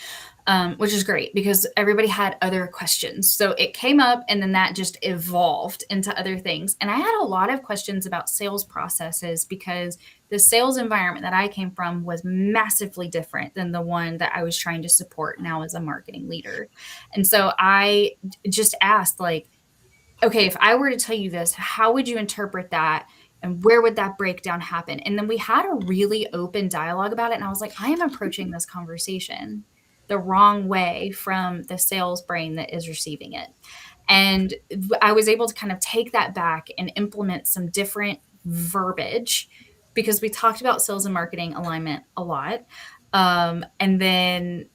which is great because everybody had other questions. So it came up and then that just evolved into other things. And I had a lot of questions about sales processes because the sales environment that I came from was massively different than the one that I was trying to support now as a marketing leader. And so I just asked okay, if I were to tell you this, how would you interpret that? And where would that breakdown happen? And then we had a really open dialogue about it. And I was like, I am approaching this conversation the wrong way from the sales brain that is receiving it. And I was able to kind of take that back and implement some different verbiage because we talked about sales and marketing alignment a lot. And then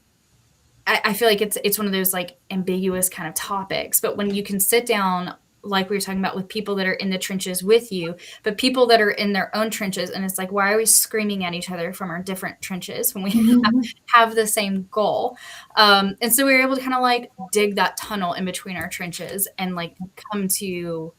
I feel like it's one of those ambiguous kind of topics, but when you can sit down, like we were talking about, with people that are in the trenches with you, but people that are in their own trenches. And it's like, why are we screaming at each other from our different trenches when we have the same goal? And so we were able to kind of dig that tunnel in between our trenches and come to,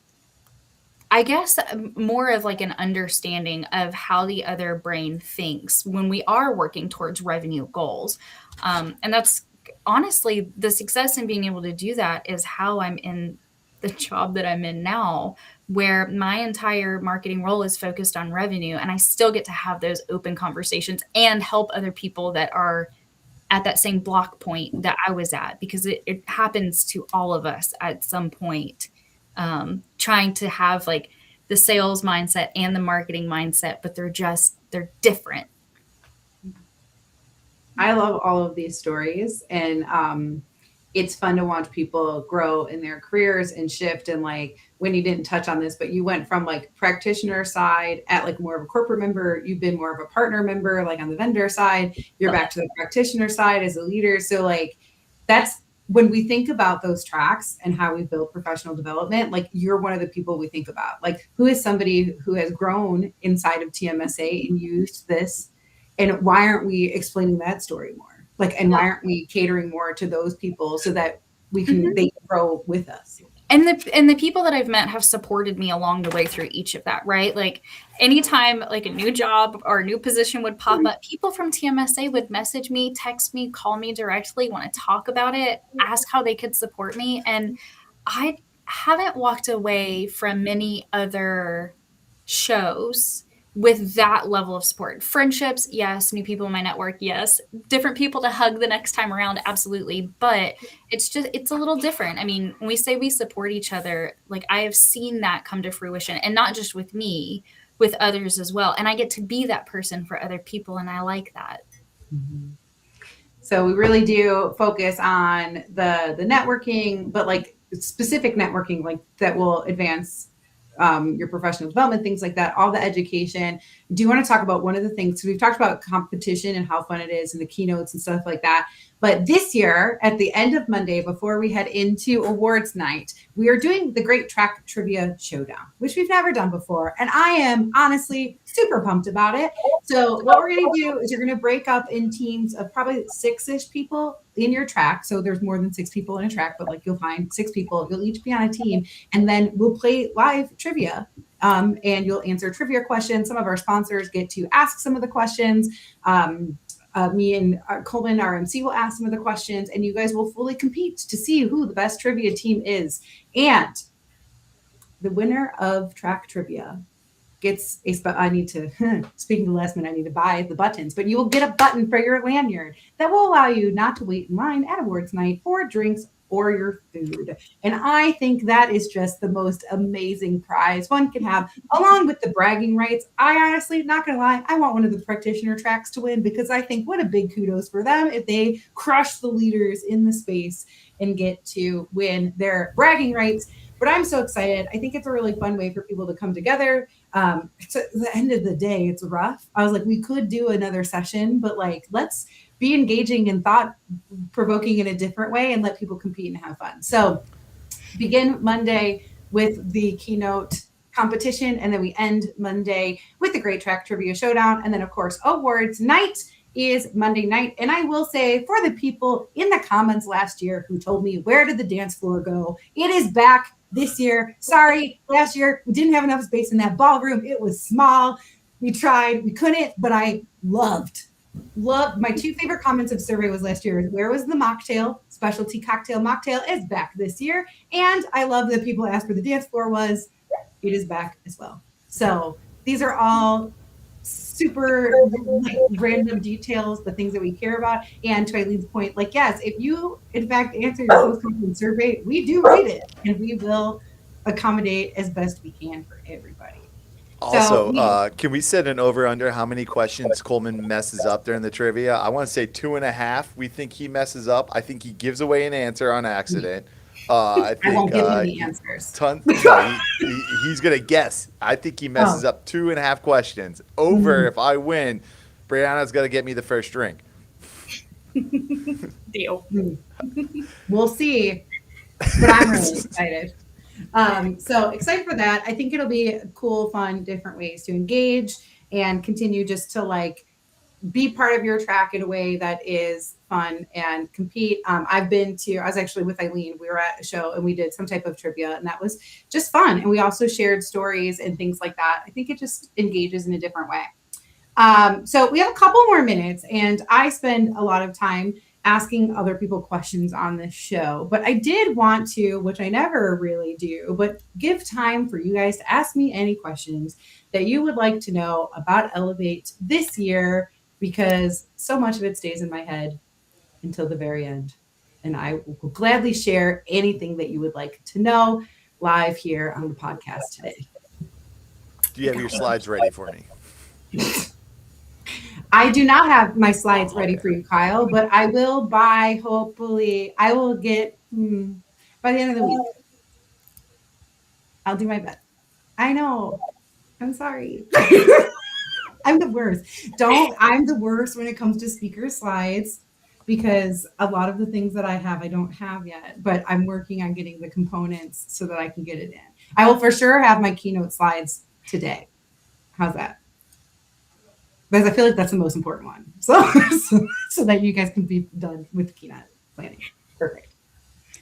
I guess, more of an understanding of how the other brain thinks when we are working towards revenue goals. And that's honestly the success in being able to do that is how I'm in the job that I'm in now, where my entire marketing role is focused on revenue. And I still get to have those open conversations and help other people that are at that same block point that I was at, because it happens to all of us at some point, trying to have the sales mindset and the marketing mindset, but they're different. I love all of these stories. And it's fun to watch people grow in their careers and shift. And like, when you didn't touch on this, but you went from like practitioner side at like more of a corporate member, you've been more of a partner member, like on the vendor side, you're back to the practitioner side as a leader. So like, that's when we think about those tracks and how we build professional development, like you're one of the people we think about, like who is somebody who has grown inside of TMSA and used this, and why aren't we explaining that story more? Like, and why aren't we catering more to those people so that we can, they can grow with us? And the people that I've met have supported me along the way through each of that, right? Like anytime like a new job or a new position would pop up, people from TMSA would message me, text me, call me directly, want to talk about it, ask how they could support me. And I haven't walked away from many other shows with that level of support. Friendships, yes. New people in my network, yes. Different people to hug the next time around, absolutely. But it's a little different. I mean, when we say we support each other, like I have seen that come to fruition, and not just with me, with others as well. And I get to be that person for other people, and I like that. Mm-hmm. So we really do focus on the networking, but like specific networking, like that will advance your professional development, things like that, all the education. Do you want to talk about one of the things? So we've talked about competition and how fun it is and the keynotes and stuff like that. But this year, at the end of Monday, before we head into awards night, we are doing the Great Track Trivia Showdown, which we've never done before. And I am honestly super pumped about it. So what we're going to do is you're going to break up in teams of probably 6-ish people in your track. So there's more than 6 people in a track, but like you'll find 6 people. You'll each be on a team, and then we'll play live trivia. And you'll answer trivia questions. Some of our sponsors get to ask some of the questions. Me and Coleman, our MC, will ask some of the questions, and you guys will fully compete to see who the best trivia team is. And the winner of track trivia gets a spot. I need to, speaking of the last minute, I need to buy the buttons, but you will get a button for your lanyard that will allow you not to wait in line at awards night for drinks or your food. And I think that is just the most amazing prize one can have, along with the bragging rights. I honestly, not gonna lie, I want one of the practitioner tracks to win, because I think what a big kudos for them if they crush the leaders in the space and get to win their bragging rights. But I'm so excited. I think it's a really fun way for people to come together. It's at the end of the day, it's rough. I was like, we could do another session, but like, let's be engaging and thought provoking in a different way and let people compete and have fun. So begin Monday with the keynote competition, and then we end Monday with the Great Track Trivia Showdown. And then of course, awards night is Monday night. And I will say, for the people in the comments last year who told me, where did the dance floor go? It is back this year. Sorry, last year we didn't have enough space in that ballroom. It was small. We tried, we couldn't, but I loved my 2 favorite comments of survey was last year. Where was the mocktail? Specialty cocktail mocktail is back this year. And I love that people asked where the dance floor was. It is back as well. So these are all super like, random details, the things that we care about. And to Eileen's point, like, yes, if you in fact answer your post-conference survey, we do read it and we will accommodate as best we can for everybody. Also, can we set an over-under how many questions Coleman messes up during the trivia? I want to say 2.5. We think he messes up. I think he gives away an answer on accident. I won't give him the answers. He's going to guess. I think he messes up 2.5 questions. Over if I win, Brianna's going to get me the first drink. Deal. We'll see. But I'm really excited. So excited for that. I think it'll be cool, fun, different ways to engage and continue just to like be part of your track in a way that is fun and compete. I was actually with Eileen. We were at a show and we did some type of trivia, and that was just fun. And we also shared stories and things like that. I think it just engages in a different way. So we have a couple more minutes, and I spend a lot of time asking other people questions on this show, but I did want to, which I never really do, but give time for you guys to ask me any questions that you would like to know about Elevate this year, because so much of it stays in my head until the very end. And I will gladly share anything that you would like to know live here on the podcast today. Do you have your slides ready for me? I do not have my slides ready for you, Kyle, but I will hopefully, I will get by the end of the week. I'll do my best. I know. I'm sorry. I'm the worst. I'm the worst when it comes to speaker slides because a lot of the things that I have, I don't have yet, but I'm working on getting the components so that I can get it in. I will for sure have my keynote slides today. How's that? Because I feel like that's the most important one. So that you guys can be done with keynote planning. Perfect.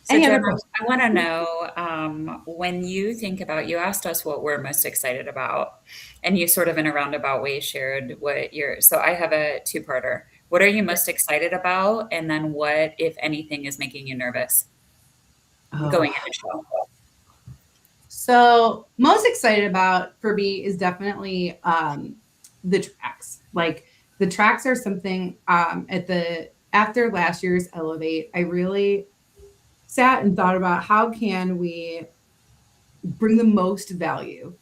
So Any other Jen, questions? I want to know when you think about, you asked us what we're most excited about, and you sort of in a roundabout way shared what so I have a two-parter. What are you most excited about? And then what, if anything, is making you nervous going into the show? So most excited about for me is definitely the tracks. Like the tracks are something after last year's Elevate, I really sat and thought about how can we bring the most value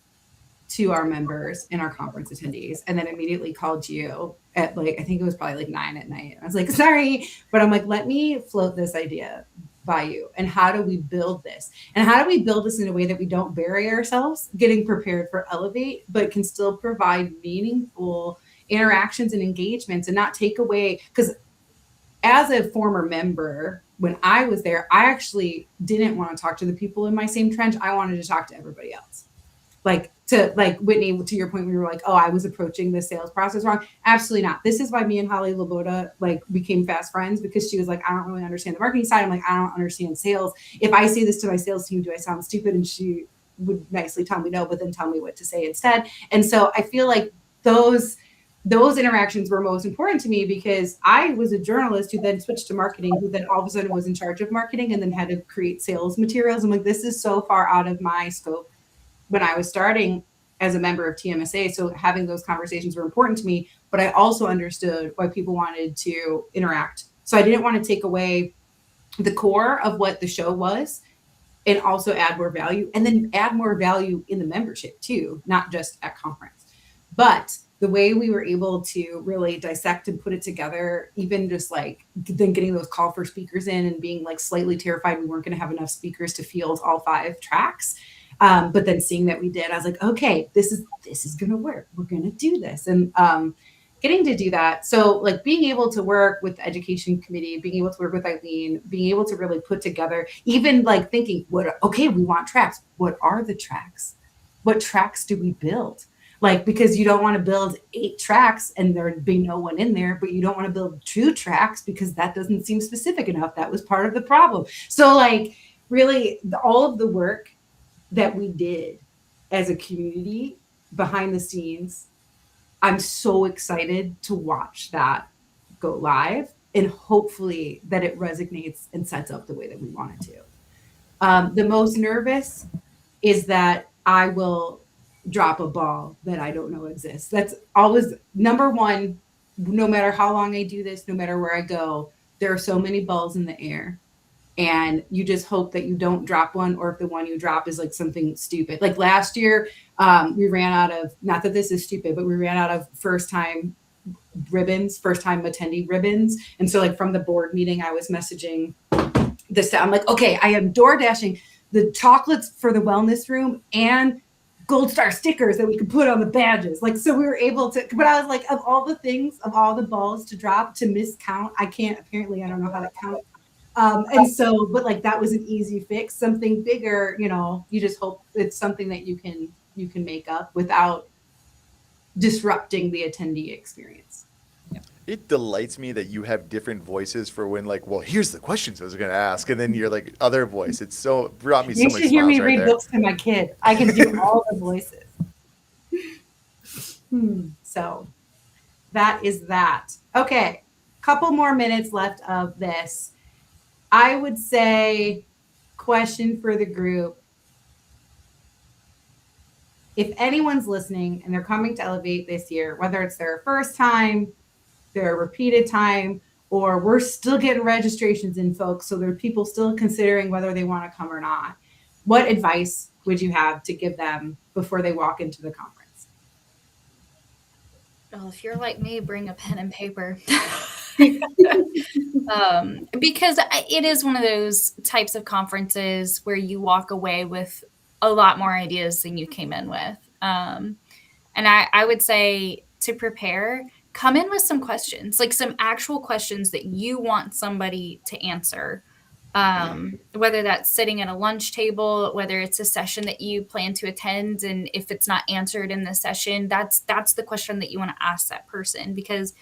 to our members and our conference attendees, and then immediately called you at I think it was probably 9 at night. I was like, sorry, but I'm like, let me float this idea by you. And how do we build this? And how do we build this in a way that we don't bury ourselves getting prepared for Elevate, but can still provide meaningful interactions and engagements and not take away? Because as a former member, when I was there, I actually didn't want to talk to the people in my same trench. I wanted to talk to everybody else. Whitney, to your point, we were like, oh, I was approaching the sales process wrong. Absolutely not. This is why me and Holly Laboda became fast friends, because she was like, I don't really understand the marketing side. I'm like, I don't understand sales. If I say this to my sales team, do I sound stupid? And she would nicely tell me no, but then tell me what to say instead. And so I feel like those interactions were most important to me, because I was a journalist who then switched to marketing, who then all of a sudden was in charge of marketing and then had to create sales materials. I'm like, this is so far out of my scope when I was starting as a member of TMSA. So having those conversations were important to me, but I also understood why people wanted to interact. So I didn't want to take away the core of what the show was and also add more value, and then add more value in the membership too, not just at conference. But the way we were able to really dissect and put it together, even just then getting those call for speakers in and being slightly terrified we weren't going to have enough speakers to field all 5 tracks. But then seeing that we did, I was like, okay, this is going to work. We're going to do this. And getting to do that. So being able to work with the education committee, being able to work with Eileen, being able to really put together, even thinking, we want tracks. What are the tracks? What tracks do we build? Because you don't want to build 8 tracks and there'd be no one in there, but you don't want to build 2 tracks because that doesn't seem specific enough. That was part of the problem. So really all of the work that we did as a community behind the scenes, I'm so excited to watch that go live, and hopefully that it resonates and sets up the way that we want it to. The most nervous is that I will drop a ball that I don't know exists. That's always number one. No matter how long I do this, no matter where I go, there are so many balls in the air. And you just hope that you don't drop one, or if the one you drop is something stupid. Last year, we ran out of, not that this is stupid, but we ran out of first-time attendee ribbons. And so from the board meeting, I was messaging this. I'm like, okay, I am door dashing the chocolates for the wellness room and gold star stickers that we could put on the badges. So we were able to, but I was like, of all the things, of all the balls to drop, to miscount, I don't know how to count. And so, but that was an easy fix. Something bigger, you just hope it's something that you can make up without disrupting the attendee experience. It delights me that you have different voices for when here's the questions I was going to ask, and then your other voice. It's so brought me so much smiles. You should hear me read there. books to my kid. I can do all the voices. So that is that. Okay, couple more minutes left of this. I would say, question for the group. If anyone's listening and they're coming to Elevate this year, whether it's their first time, their repeated time, or we're still getting registrations in, folks, so there are people still considering whether they want to come or not, what advice would you have to give them before they walk into the conference? well, if you're like me, bring a pen and paper. Because it is one of those types of conferences where you walk away with a lot more ideas than you came in with. And I would say to prepare, come in with some questions, like some actual questions that you want somebody to answer. Whether that's sitting at a lunch table, whether it's a session that you plan to attend, and if it's not answered in the session, that's the question that you want to ask that person, because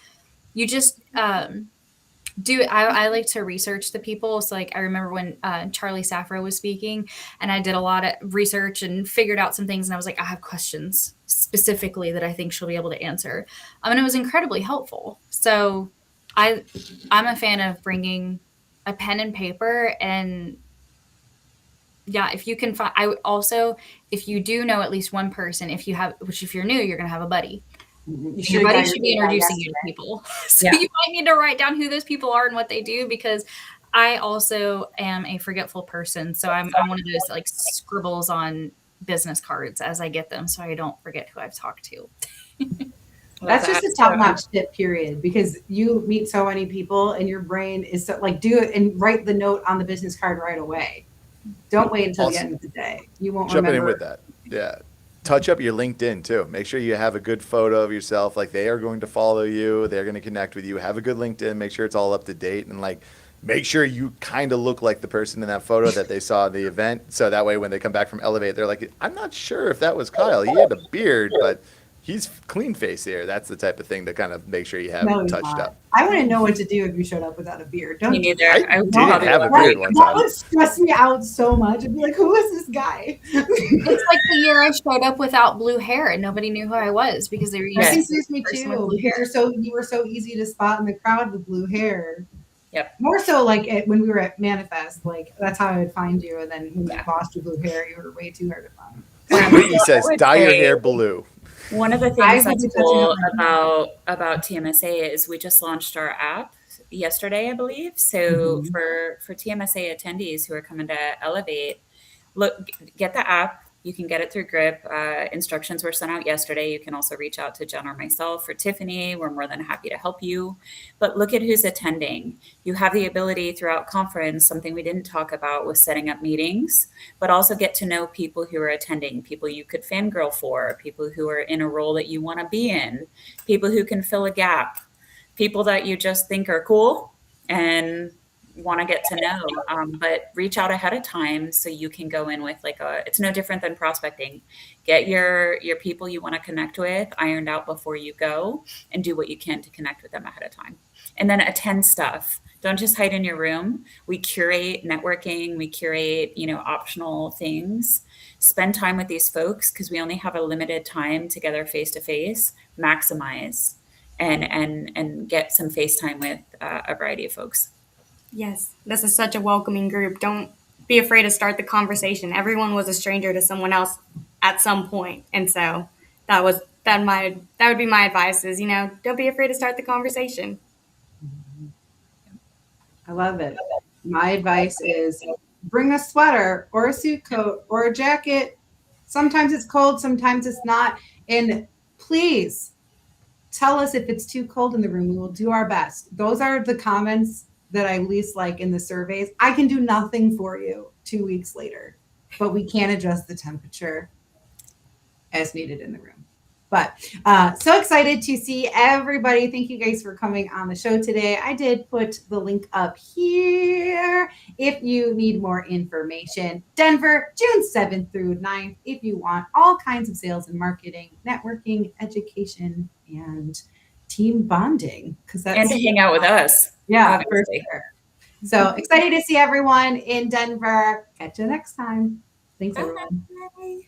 you just I like to research the people. So like I remember when Charlie Safra was speaking, and I did a lot of research and figured out some things, and I was like, I have questions specifically that I think she'll be able to answer. And it was incredibly helpful. So I'm a fan of bringing a pen and paper, and yeah, if you can find, if you do know at least one person, if you're new, you're going to have a buddy. Your buddy should be introducing you to people. So you might need to write down who those people are and what they do, because I also am a forgetful person. So I'm one of those like scribbles on business cards as I get them, so I don't forget who I've talked to. That's just a top-notch tip, period, because you meet so many people and your brain is so like, do it and write the note on the business card right away. Don't wait until the end of the day. You won't remember. Jumping in with that. Yeah. Touch up your LinkedIn too. Make sure you have a good photo of yourself. Like, they are going to follow you. They're going to connect with you. Have a good LinkedIn. Make sure it's all up to date, and like, make sure you kind of look like the person in that photo that they saw at the event. So that way, when they come back from Elevate, they're like, I'm not sure if that was Kyle. He had a beard, but he's clean face here. That's the type of thing to kind of make sure you have it touched up. I wouldn't know what to do if you showed up without a beard. Me neither. I didn't have a beard one That time. would stress me out so much. I'd be like, who is this guy? It's like the year I showed up without blue hair and nobody knew who I was because they were using I think there's me too. Because you were so easy to spot in the crowd with blue hair. Yep. More so like when we were at Manifest, like that's how I would find you. And then when you lost your blue hair, you were way too hard to find. Whitney says, dye your hair blue. One of the things that's cool about TMSA is we just launched our app yesterday, I believe. So for TMSA attendees who are coming to Elevate, get the app. You can get it through Grip. Instructions were sent out yesterday. You can also reach out to Jen or myself or Tiffany. We're more than happy to help you. But look at who's attending. You have the ability throughout conference, something we didn't talk about was setting up meetings, but also get to know people who are attending, people you could fangirl for, people who are in a role that you want to be in, people who can fill a gap, people that you just think are cool and want to get to know, but reach out ahead of time so you can go in with it's no different than prospecting. Get your people you want to connect with ironed out before you go, and do what you can to connect with them ahead of time. And then attend stuff. Don't just hide in your room. We curate networking. We curate, optional things. Spend time with these folks because we only have a limited time together face to face. Maximize and get some face time with a variety of folks. Yes, this is such a welcoming group. Don't be afraid to start the conversation. Everyone was a stranger to someone else at some point. And so that would be my advice is, don't be afraid to start the conversation. I love it. My advice is bring a sweater or a suit coat or a jacket. Sometimes it's cold, sometimes it's not. And please tell us if it's too cold in the room. We will do our best. Those are the comments that I least like in the surveys. I can do nothing for you 2 weeks later, but we can adjust the temperature as needed in the room. But so excited to see everybody. Thank you guys for coming on the show today. I did put the link up here if you need more information. Denver, June 7th through 9th, if you want all kinds of sales and marketing, networking, education, and team bonding. And to hang out with us. Yeah, for sure. So excited to see everyone in Denver. Catch you next time. Thanks, everyone. Bye.